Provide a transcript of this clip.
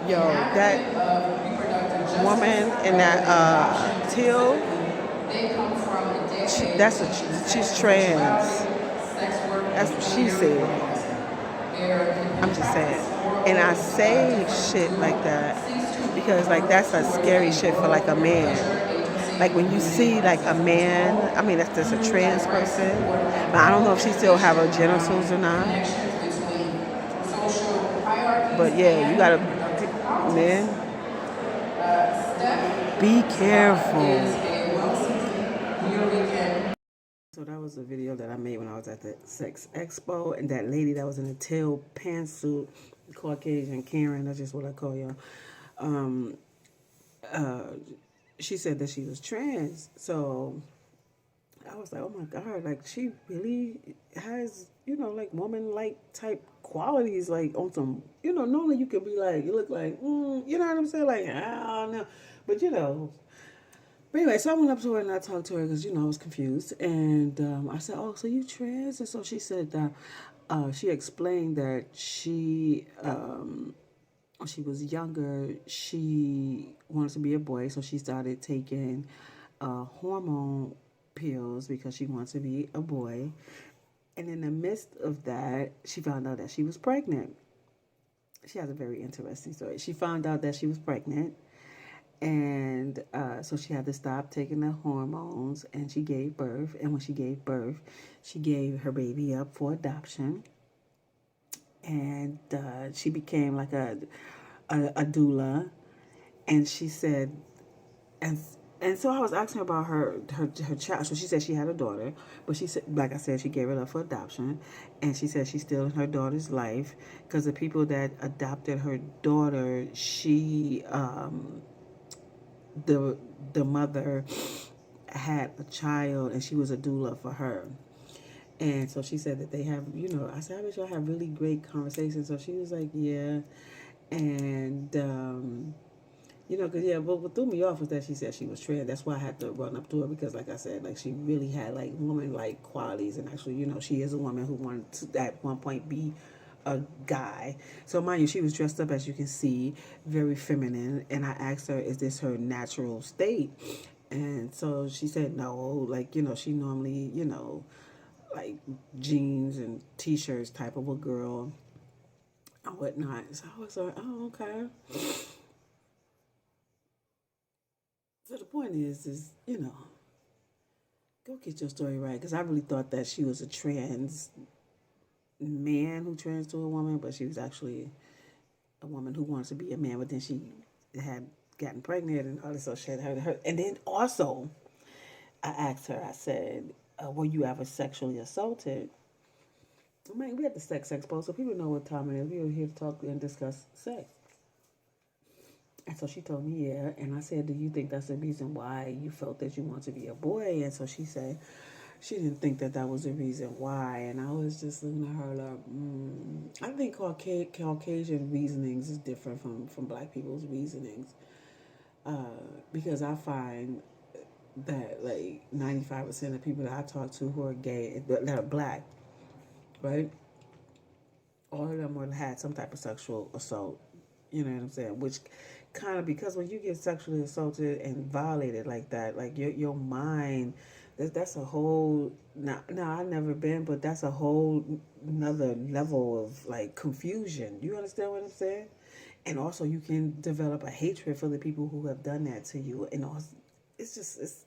Yo, that woman in that teal, she's trans. That's what she said. I'm just saying. And I say shit like that because like that's a scary shit for like a man. Like when you see like a man, I mean that's just a trans person, but I don't know if she still have her genitals or not. But yeah, you gotta, man, be careful. So that was a video that I made when I was at the sex expo, and that lady that was in a tail pantsuit, Caucasian Karen, that's just what I call y'all. Um, uh, she said that she was trans. So I was like, oh my God, like she really has, like woman-like type qualities, like on some, normally you could be like, you look like, you know what I'm saying? Like, I don't know. But but anyway, so I went up to her and I talked to her because, I was confused. And I said, oh, so you trans? And so she said that she explained that when she was younger, she wanted to be a boy. So she started taking hormone pills because she wanted to be a boy. And in the midst of that, she found out that she was pregnant. She has a very interesting story. She found out that she was pregnant, and so she had to stop taking the hormones, and she gave birth. And when she gave birth, she gave her baby up for adoption, and she became like a doula. And she said, and and so I was asking her about her child. So she said she had a daughter, but she said, like I said, she gave it up for adoption, and she said she's still in her daughter's life because the people that adopted her daughter, the mother had a child and she was a doula for her. And so she said that they have, I said, I bet y'all have really great conversations. So she was like, yeah. And, because, yeah, but what threw me off was that she said she was trans. That's why I had to run up to her because, like I said, like she really had like woman-like qualities. And actually, she is a woman who wanted to at one point be a guy. So mind you, she was dressed up, as you can see, very feminine. And I asked her, is this her natural state? And so she said no, like, she normally, like jeans and t-shirts type of a girl and whatnot. So I was like, oh, okay. So the point is, go get your story right. Because I really thought that she was a trans man who trans to a woman, but she was actually a woman who wants to be a man, but then she had gotten pregnant and all this other shit. And then also, I asked her, I said, were you ever sexually assaulted? I mean, we had the sex expo, so people know what time it is. We were here to talk and discuss sex. And so she told me, yeah. And I said, do you think that's the reason why you felt that you want to be a boy? And so she said, she didn't think that that was the reason why. And I was just looking at her like, I think Caucasian reasonings is different from black people's reasonings. Because I find that like 95% of people that I talk to who are gay, that are black, right? All of them would have had some type of sexual assault. You know what I'm saying? Which kind of, because when you get sexually assaulted and violated like that, like your mind, that's a whole, now I've never been, but that's a whole another level of like confusion. You understand what I'm saying? And also you can develop a hatred for the people who have done that to you. And also, it's